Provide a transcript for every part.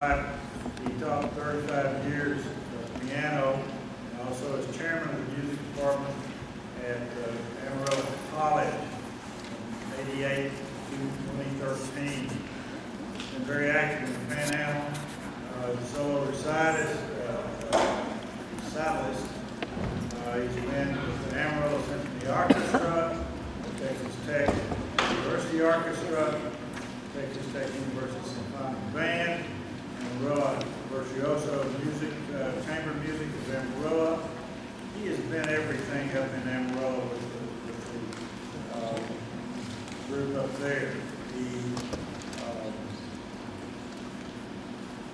He taught 35 years of piano, and also as chairman of the music department at Amarillo College from '88 to 2013. Been very active in the Panhandle, as a solo recitist. He's been with the Amarillo Symphony Orchestra, Texas Tech University Orchestra, Texas Tech University Symphonic Band, Amarillo Virtuoso Music, Chamber Music of Amarillo. He has been everything up in Amarillo with the group up there. He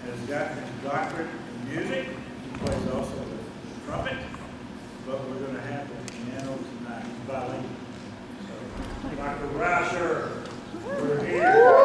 has gotten his doctorate in music. He plays also the trumpet, but we're going to have the piano tonight. He's bilingual. So, Dr. Rauscher, we're here.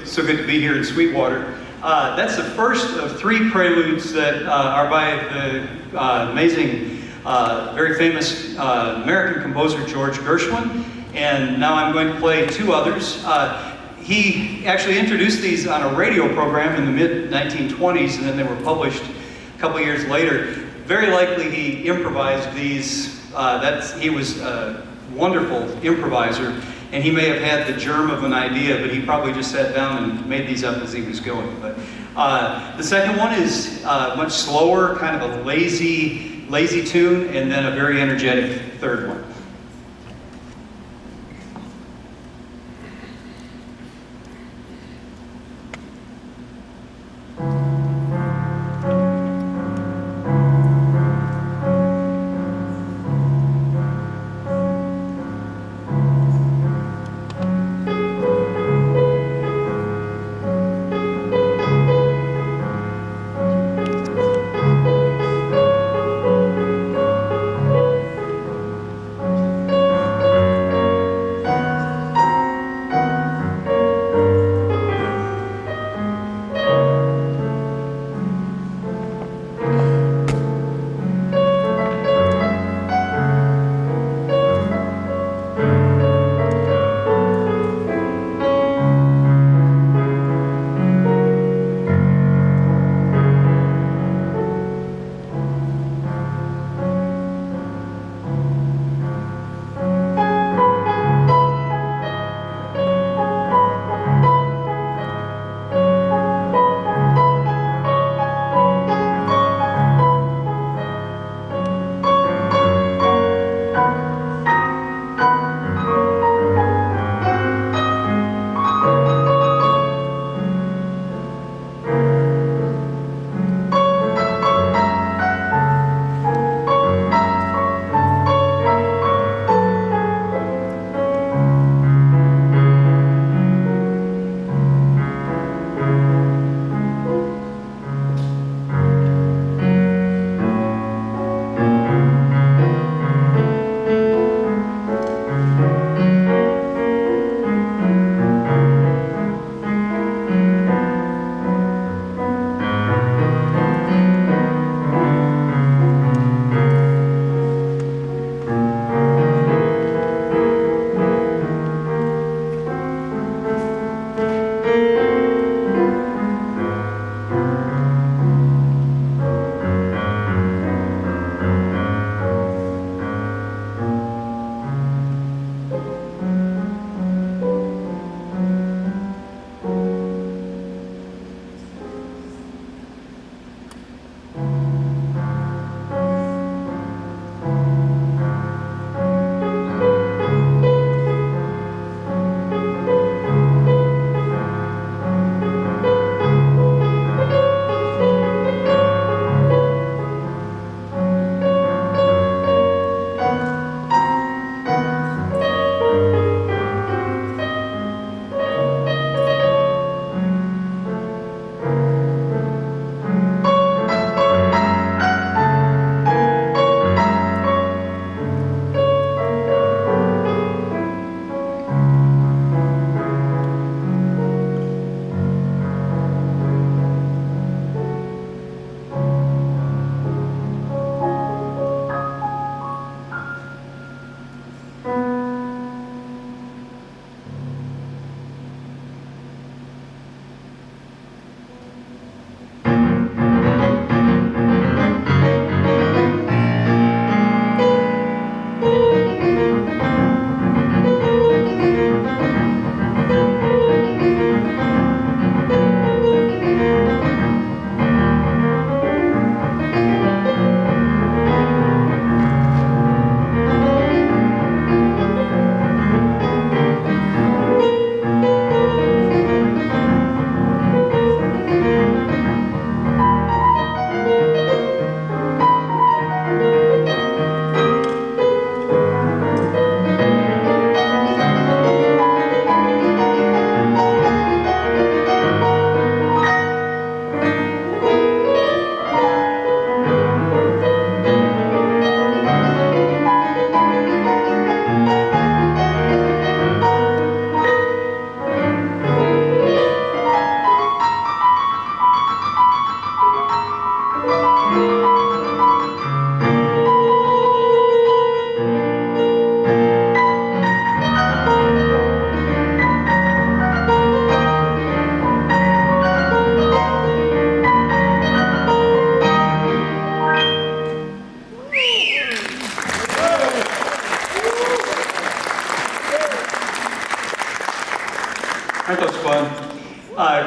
So good to be here in Sweetwater. That's the first of three preludes that are by the amazing, very famous American composer George Gershwin. And now I'm going to play two others. He actually introduced these on a radio program in the mid-1920s, and then they were published a couple years later. Very likely he improvised these. He was a wonderful improviser. And he may have had the germ of an idea, but he probably just sat down and made these up as he was going. But the second one is much slower, kind of a lazy tune, and then a very energetic third one.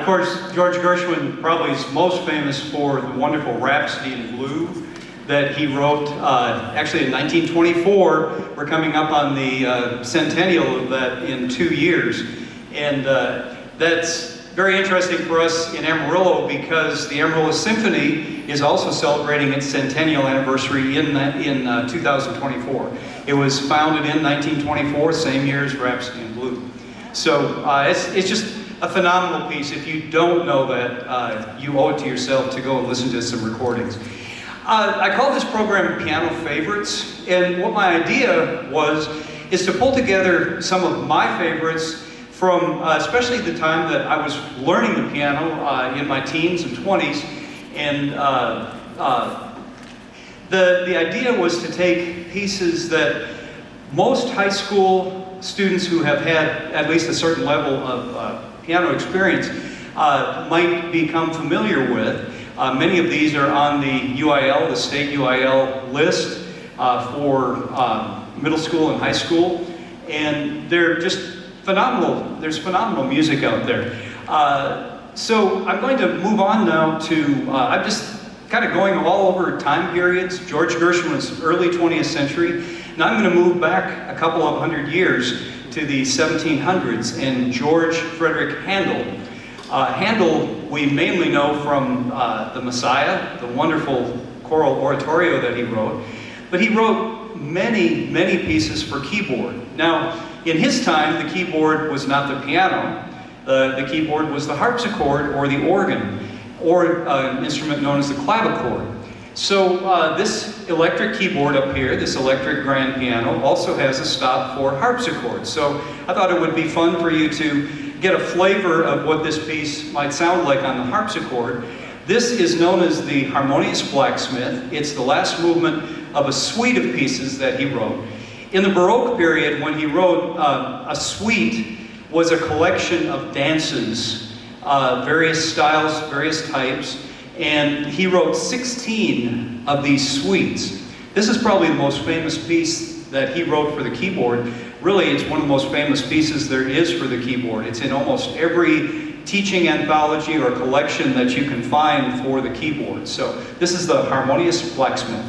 Of course, George Gershwin probably is most famous for the wonderful Rhapsody in Blue that he wrote actually in 1924. We're coming up on the centennial of that in 2 years. And that's very interesting for us in Amarillo because the Amarillo Symphony is also celebrating its centennial anniversary in 2024. It was founded in 1924, same year as Rhapsody in Blue. So it's just a phenomenal piece. If you don't know that, you owe it to yourself to go and listen to some recordings. I call this program Piano Favorites, and what my idea is to pull together some of my favorites from especially the time that I was learning the piano in my teens and 20s, and the idea was to take pieces that most high school students who have had at least a certain level of piano experience might become familiar with. Many of these are on the UIL, the state UIL list for middle school and high school, and they're just phenomenal. There's phenomenal music out there. So I'm going to move on now to, I'm just kind of going all over time periods. George Gershwin's early 20th century. Now I'm going to move back a couple of hundred years to the 1700s and George Frederick Handel. Handel we mainly know from The Messiah, the wonderful choral oratorio that he wrote, but he wrote many, many pieces for keyboard. Now, in his time, the keyboard was not the piano. The keyboard was the harpsichord or the organ, or an instrument known as the clavichord. So this electric keyboard up here, this electric grand piano, also has a stop for harpsichord. So I thought it would be fun for you to get a flavor of what this piece might sound like on the harpsichord. This is known as the Harmonious Blacksmith. It's the last movement of a suite of pieces that he wrote. In the Baroque period, when he wrote a suite, was a collection of dances, various styles, various types, and he wrote 16 of these suites. This is probably the most famous piece that he wrote for the keyboard. Really, it's one of the most famous pieces there is for the keyboard. It's in almost every teaching anthology or collection that you can find for the keyboard. So this is the Harmonious Blacksmith.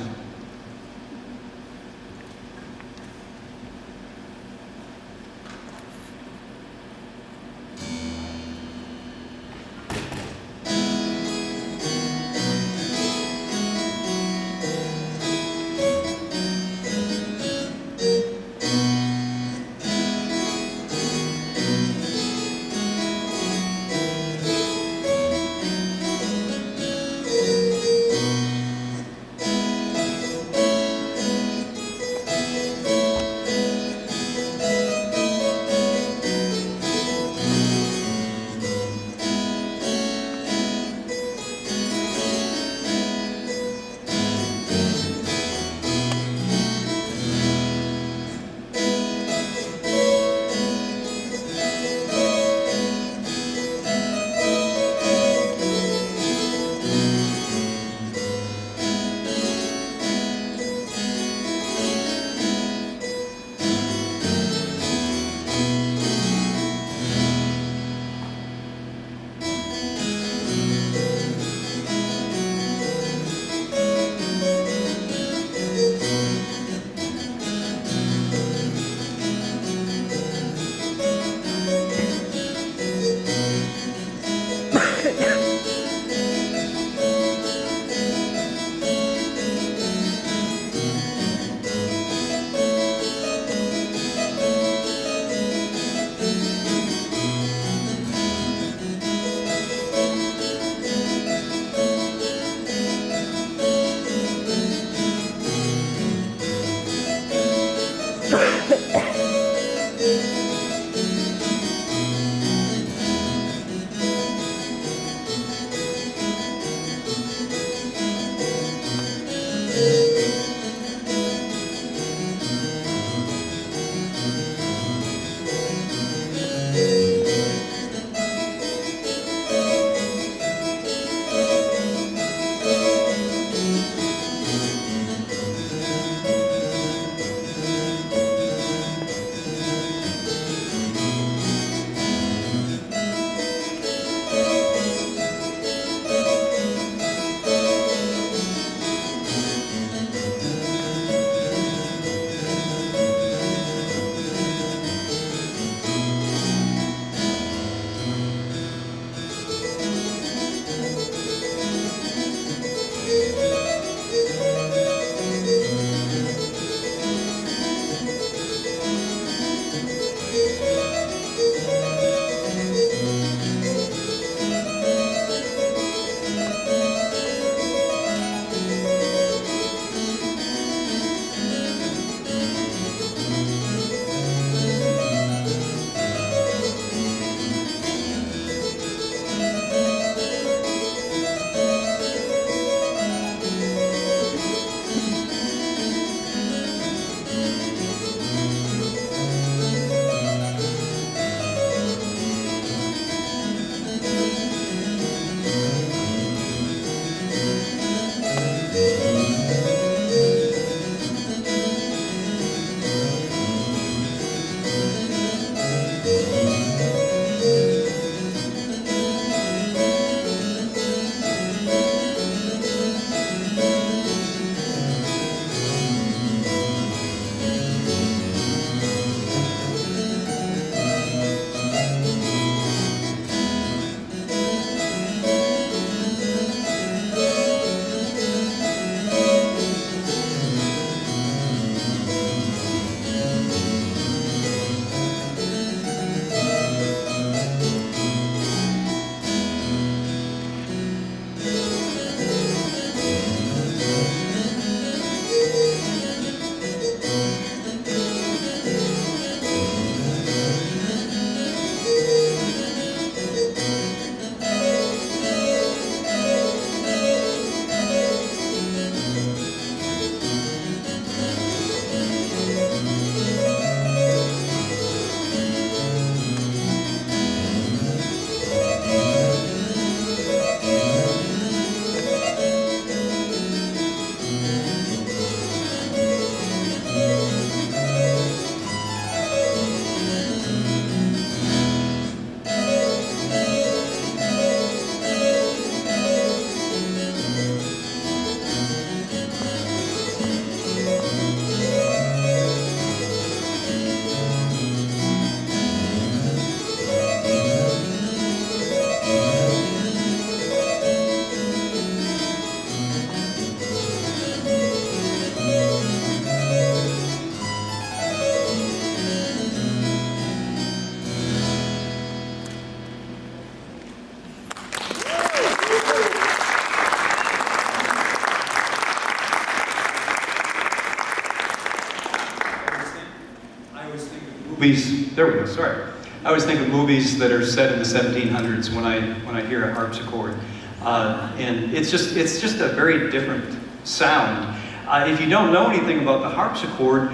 movies, there we go, sorry. I always think of movies that are set in the 1700s when I hear a harpsichord. And it's just a very different sound. If you don't know anything about the harpsichord,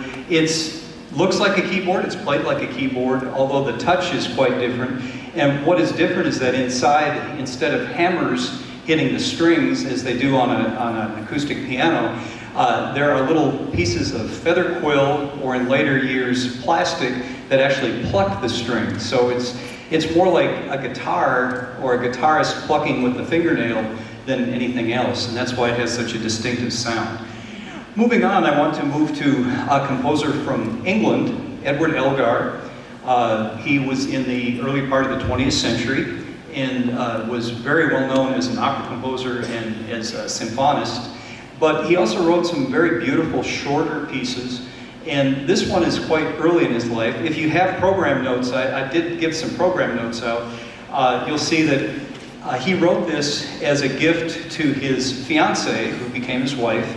looks like a keyboard, it's played like a keyboard, although the touch is quite different. And what is different is that inside, instead of hammers hitting the strings as they do on an acoustic piano, there are little pieces of feather quill, or in later years, plastic, that actually pluck the strings. So it's more like a guitar or a guitarist plucking with the fingernail than anything else, and that's why it has such a distinctive sound. Moving on, I want to move to a composer from England, Edward Elgar. He was in the early part of the 20th century and was very well known as an opera composer and as a symphonist. But he also wrote some very beautiful shorter pieces, and this one is quite early in his life. If you have program notes, I did give some program notes out, you'll see that he wrote this as a gift to his fiancée, who became his wife,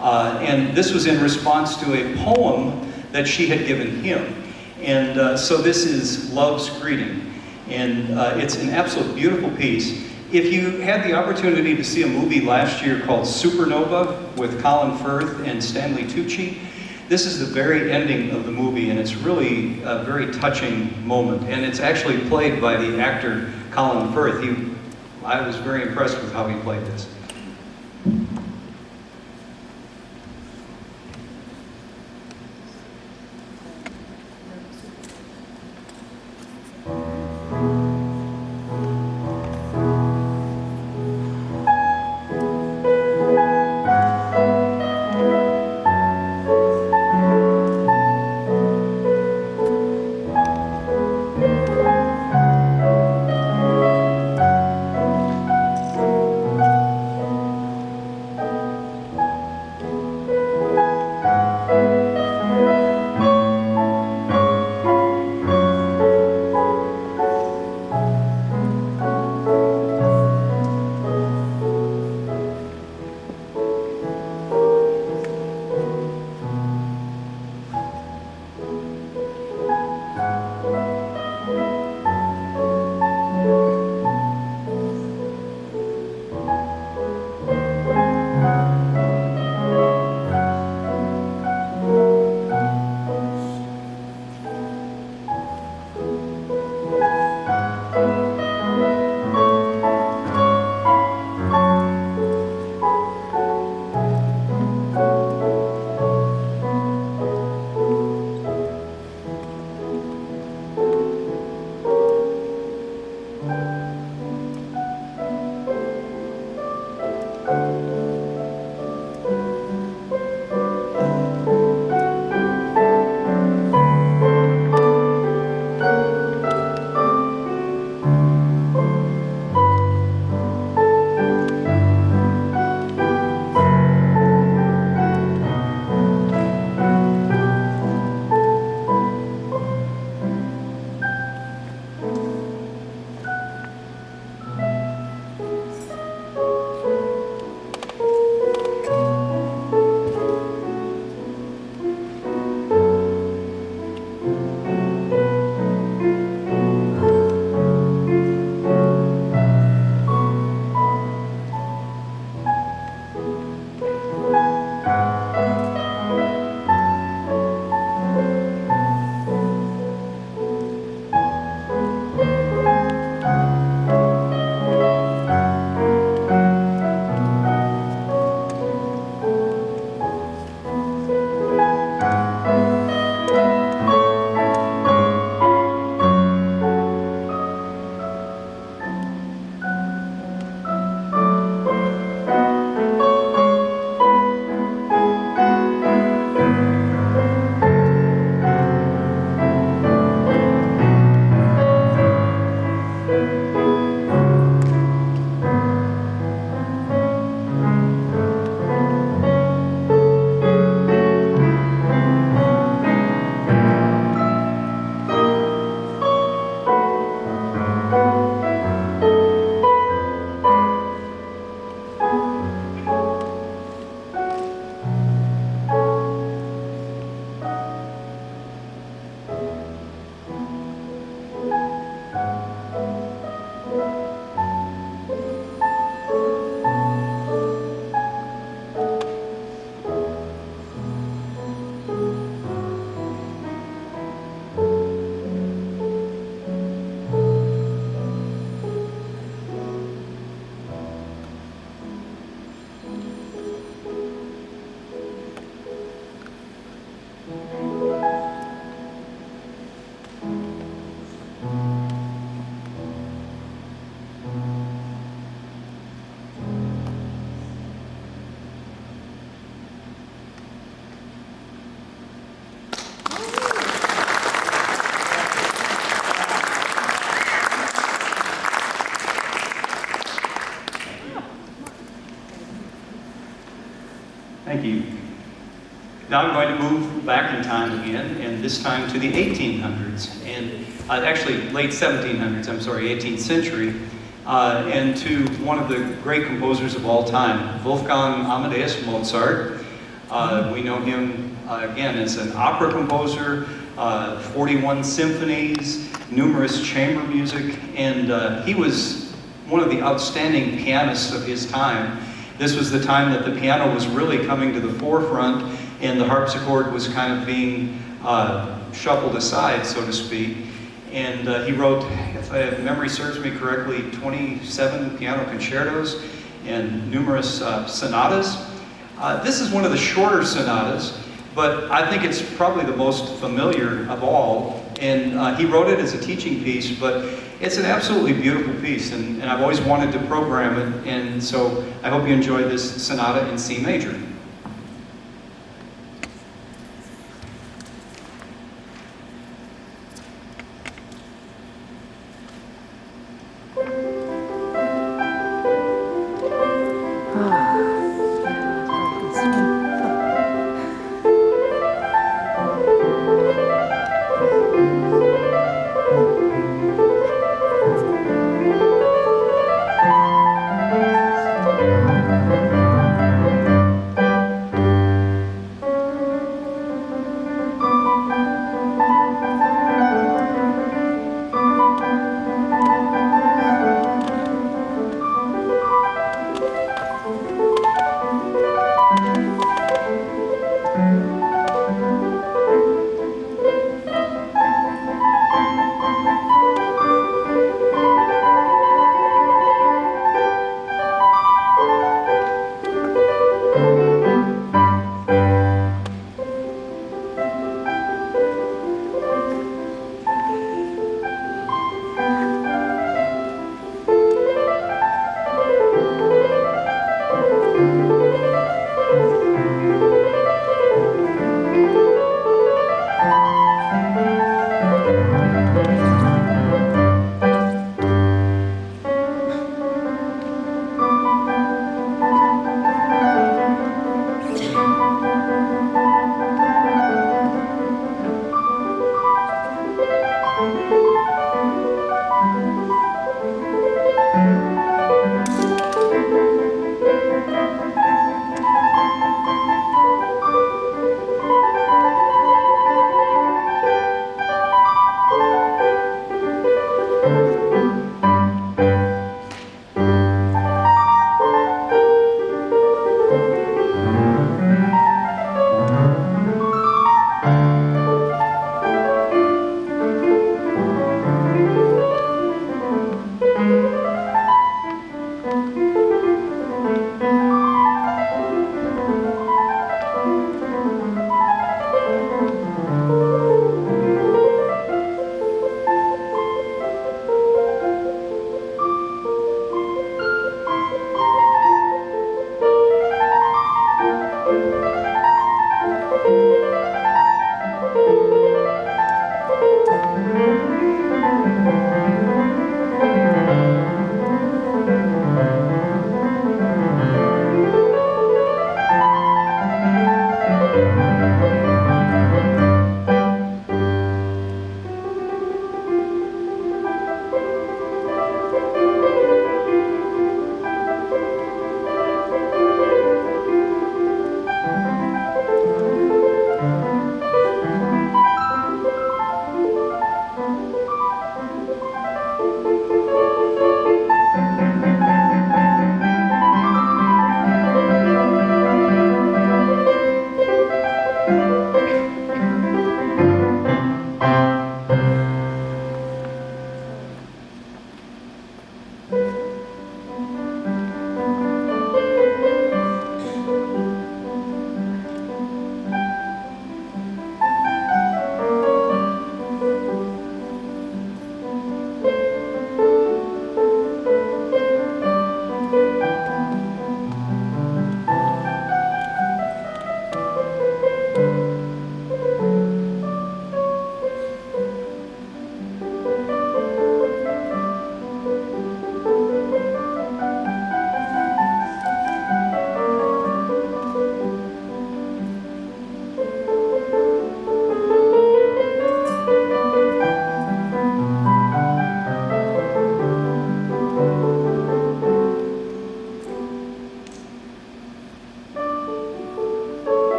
and this was in response to a poem that she had given him. And so this is Love's Greeting, and it's an absolute beautiful piece. If you had the opportunity to see a movie last year called Supernova with Colin Firth and Stanley Tucci, this is the very ending of the movie, and it's really a very touching moment. And it's actually played by the actor Colin Firth. I was very impressed with how he played this. Now I'm going to move back in time again, and this time to the 1800s, and actually late 1700s, I'm sorry, 18th century, and to one of the great composers of all time, Wolfgang Amadeus Mozart. We know him, again, as an opera composer, 41 symphonies, numerous chamber music, and he was one of the outstanding pianists of his time. This was the time that the piano was really coming to the forefront, and the harpsichord was kind of being shuffled aside, so to speak. And he wrote, if memory serves me correctly, 27 piano concertos and numerous sonatas. This is one of the shorter sonatas, but I think it's probably the most familiar of all. And he wrote it as a teaching piece, but it's an absolutely beautiful piece, and I've always wanted to program it, and so I hope you enjoy this sonata in C major.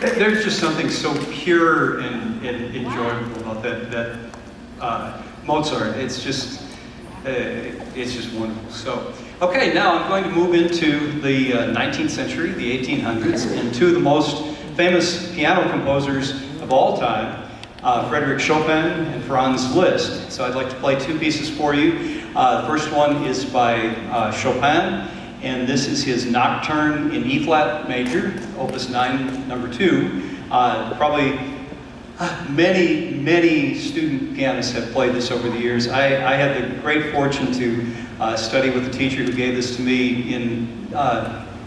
There's just something so pure and enjoyable about that Mozart. It's just wonderful. So, okay, now I'm going to move into the 19th century, the 1800s, and two of the most famous piano composers of all time, Frédéric Chopin and Franz Liszt. So I'd like to play two pieces for you. The first one is by Chopin, and this is his Nocturne in E-flat major, Opus 9, number 2. Probably many student pianists have played this over the years. I had the great fortune to study with a teacher who gave this to me in,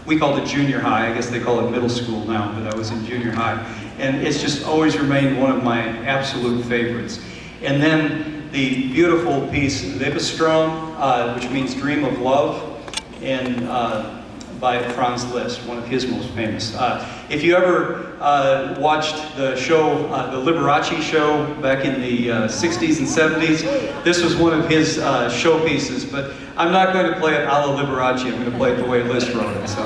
we called it junior high. I guess they call it middle school now, but I was in junior high. And it's just always remained one of my absolute favorites. And then the beautiful piece, Liebesstraum, which means Dream of Love, and by Franz Liszt, one of his most famous. If you ever watched the show, the Liberace show back in the 60s and 70s, this was one of his showpieces, but I'm not going to play it a la Liberace, I'm going to play it the way Liszt wrote it. So.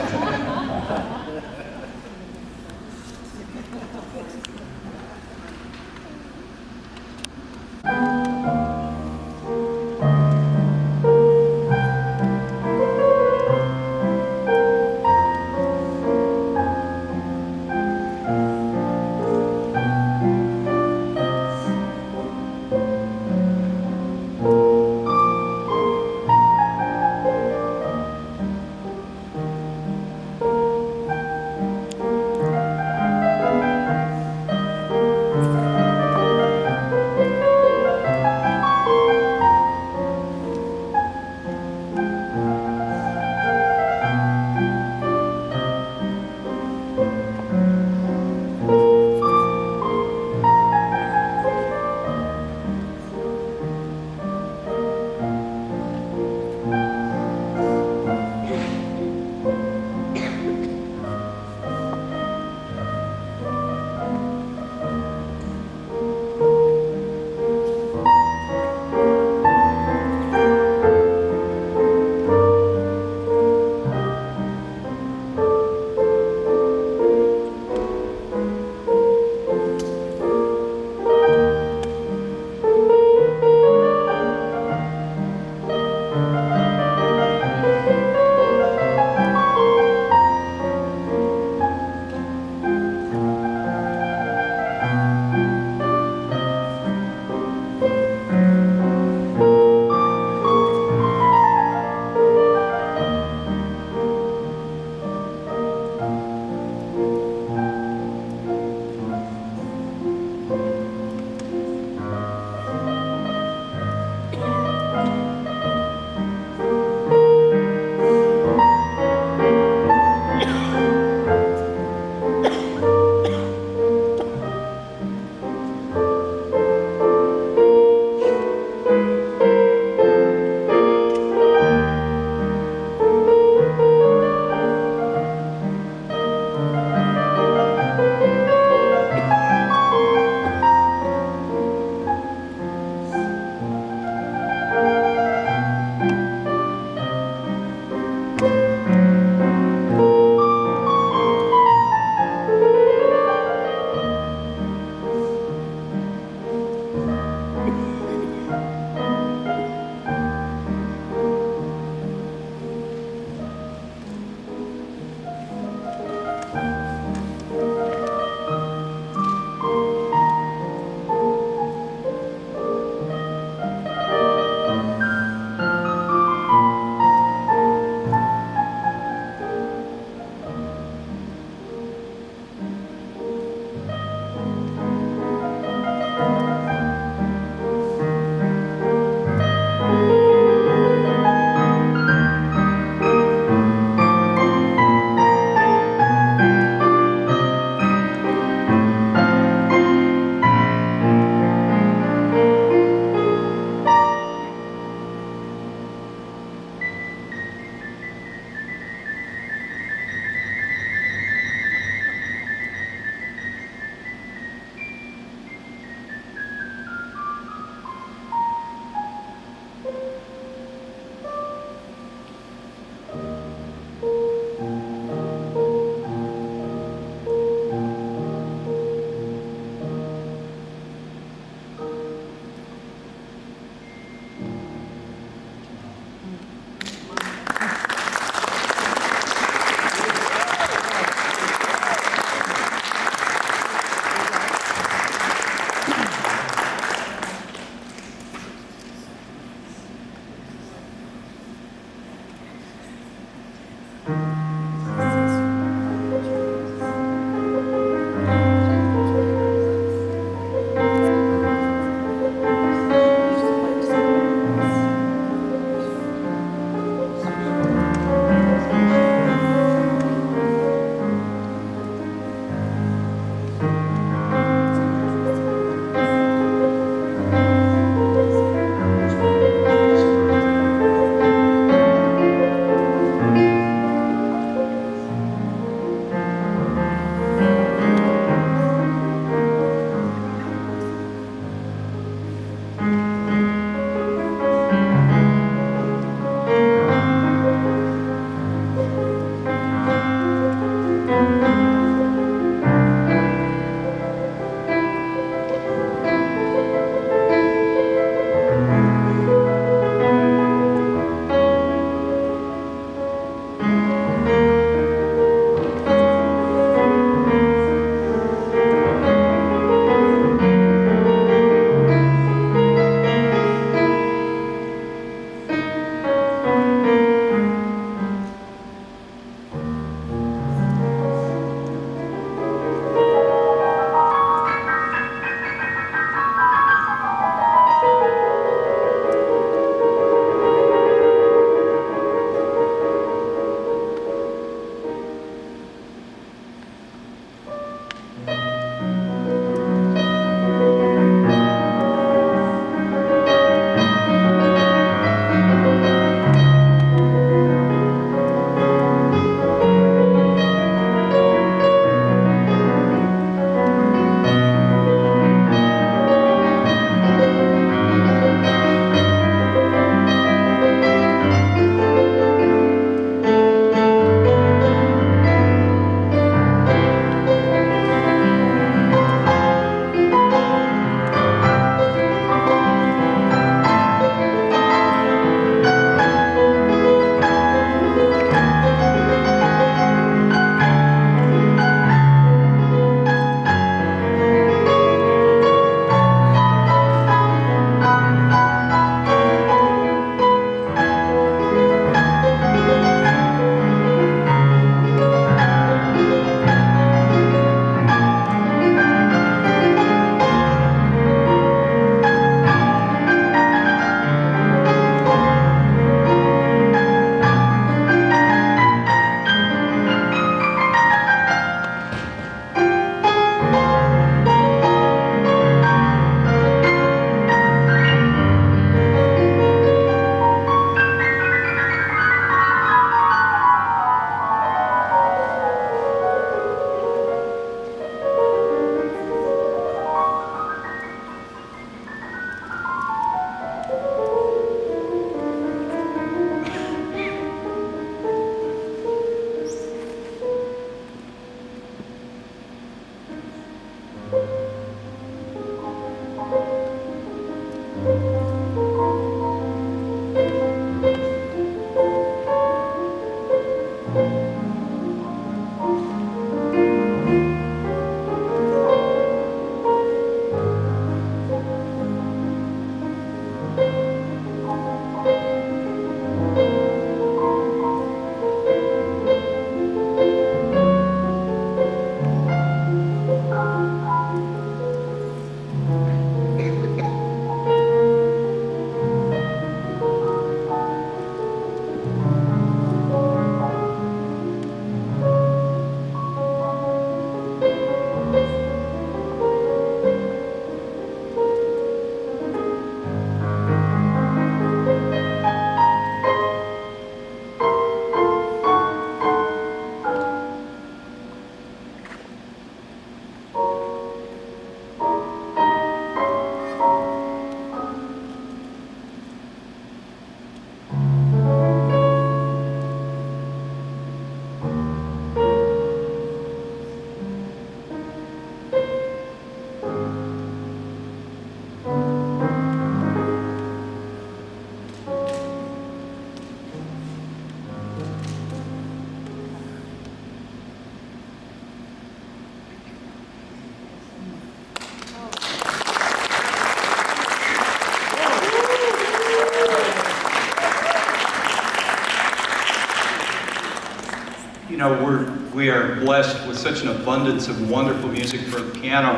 we are blessed with such an abundance of wonderful music for the piano.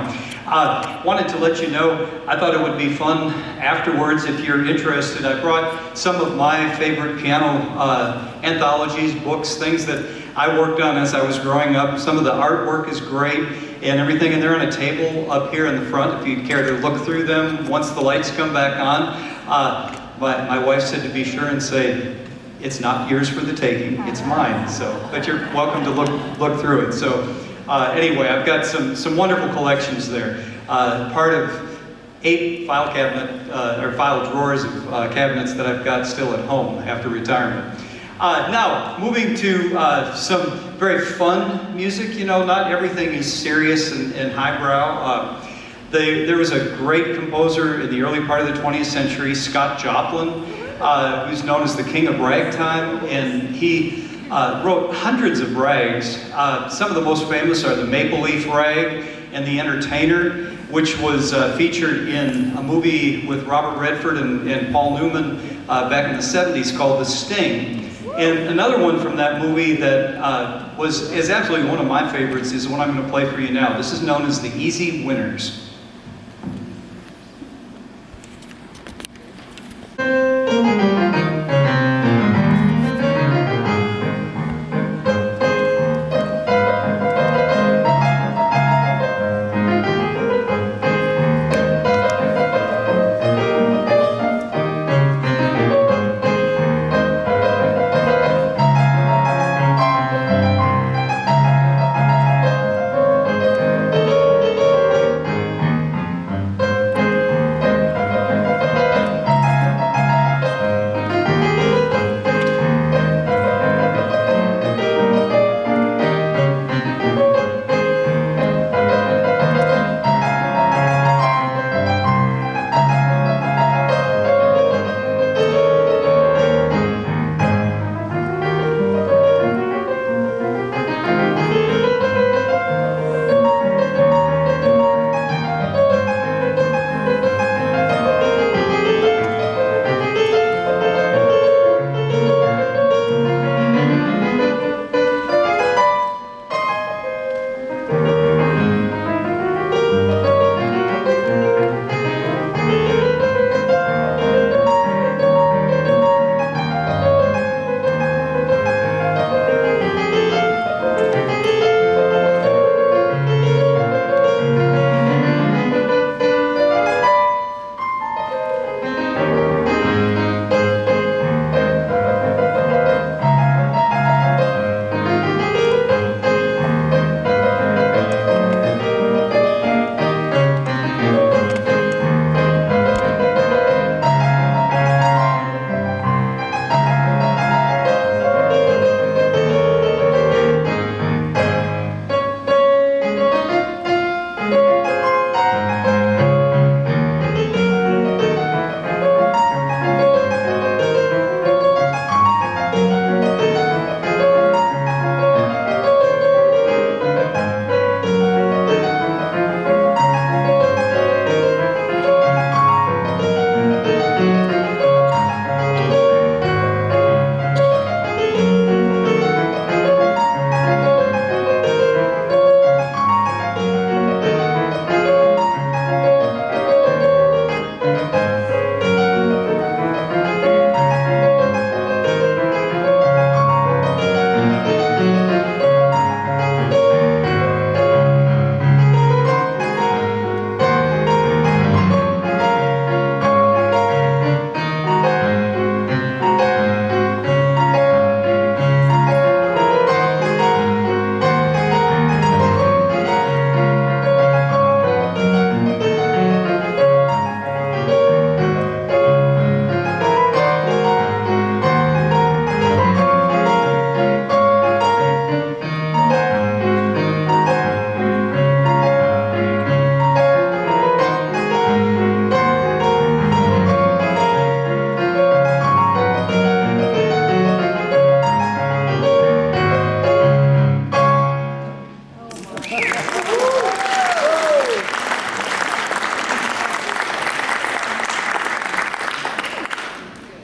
Wanted to let you know, I thought it would be fun afterwards if you're interested. I brought some of my favorite piano anthologies, books, things that I worked on as I was growing up. Some of the artwork is great and everything, and they're on a table up here in the front if you'd care to look through them once the lights come back on. But my wife said to be sure and say, it's not yours for the taking, it's mine. But you're welcome to look through it. So anyway, I've got some wonderful collections there. Part of 8 file cabinet or file drawers of cabinets that I've got still at home after retirement. Now, moving to some very fun music. Not everything is serious and highbrow. There was a great composer in the early part of the 20th century, Scott Joplin, who's known as the King of Ragtime, and he wrote hundreds of rags. Some of the most famous are the Maple Leaf Rag and the Entertainer, which was featured in a movie with Robert Redford and Paul Newman back in the 70s called The Sting. And another one from that movie that is absolutely one of my favorites is one I'm going to play for you now. This is known as the Easy Winners.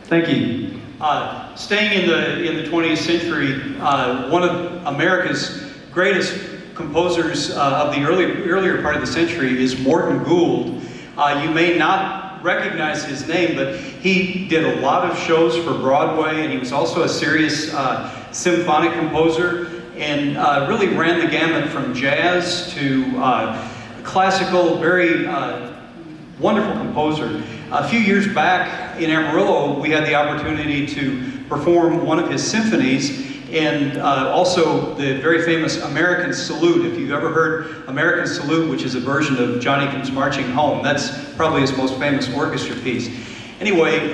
Thank you. Staying in the 20th century, one of America's greatest composers of the earlier part of the century is Morton Gould. You may not recognize his name, but he did a lot of shows for Broadway, and he was also a serious symphonic composer, and really ran the gamut from jazz to classical, very wonderful composer. A few years back in Amarillo, we had the opportunity to perform one of his symphonies, and also the very famous American Salute. If you've ever heard American Salute, which is a version of Johnny Comes Marching Home, that's probably his most famous orchestra piece. Anyway,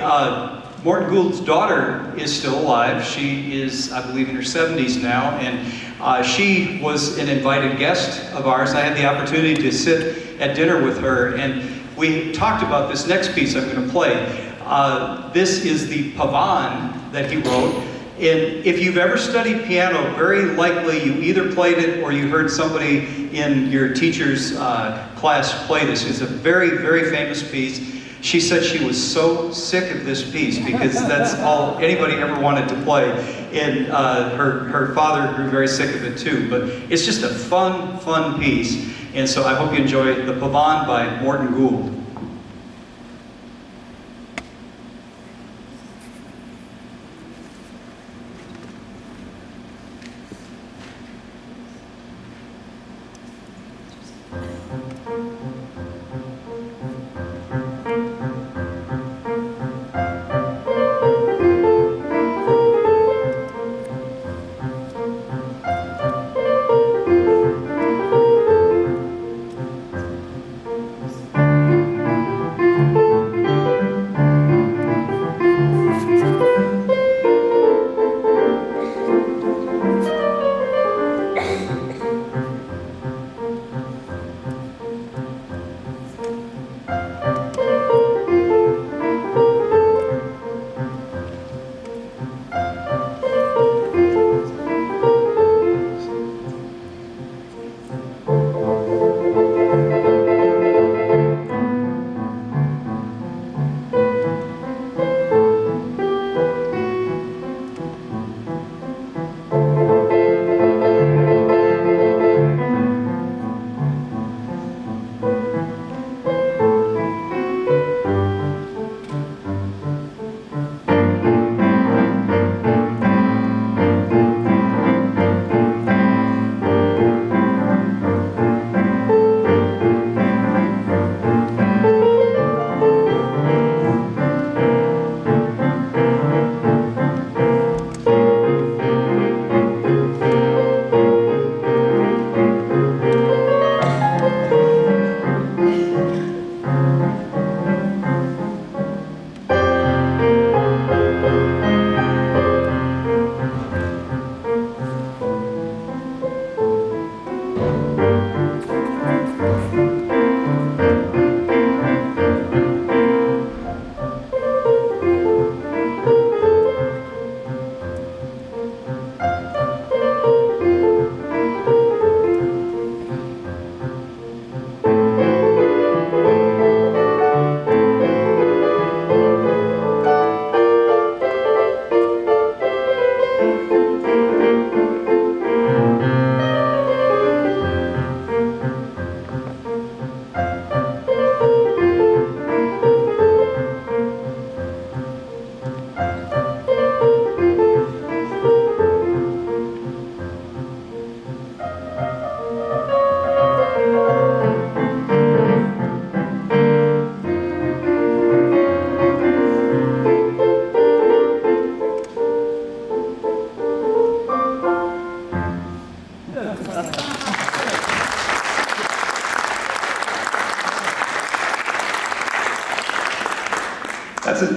Morton Gould's daughter is still alive. She is, I believe, in her 70s now, and she was an invited guest of ours. I had the opportunity to sit at dinner with her, and we talked about this next piece I'm going to play. This is the Pavane that he wrote. And if you've ever studied piano, very likely you either played it or you heard somebody in your teacher's class play this. It's a very, very famous piece. She said she was so sick of this piece because that's all anybody ever wanted to play. And her father grew very sick of it too. But it's just a fun, fun piece. And so I hope you enjoy the Pavane by Morton Gould.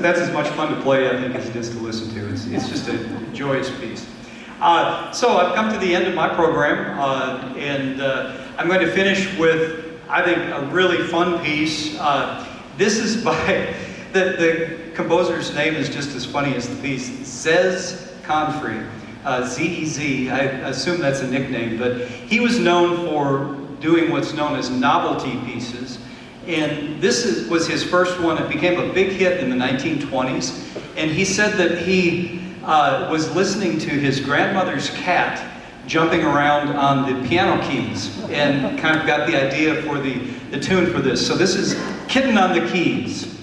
That's as much fun to play, I think, as it is to listen to. It's just a joyous piece. So I've come to the end of my program, and I'm going to finish with, I think, a really fun piece. This is by, the composer's name is just as funny as the piece, Zez Confrey, Z-E-Z, I assume that's a nickname, but he was known for doing what's known as novelty pieces. And was his first one. It became a big hit in the 1920s. And he said that he was listening to his grandmother's cat jumping around on the piano keys and kind of got the idea for the tune for this. So this is Kitten on the Keys.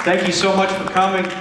Thank you so much for coming.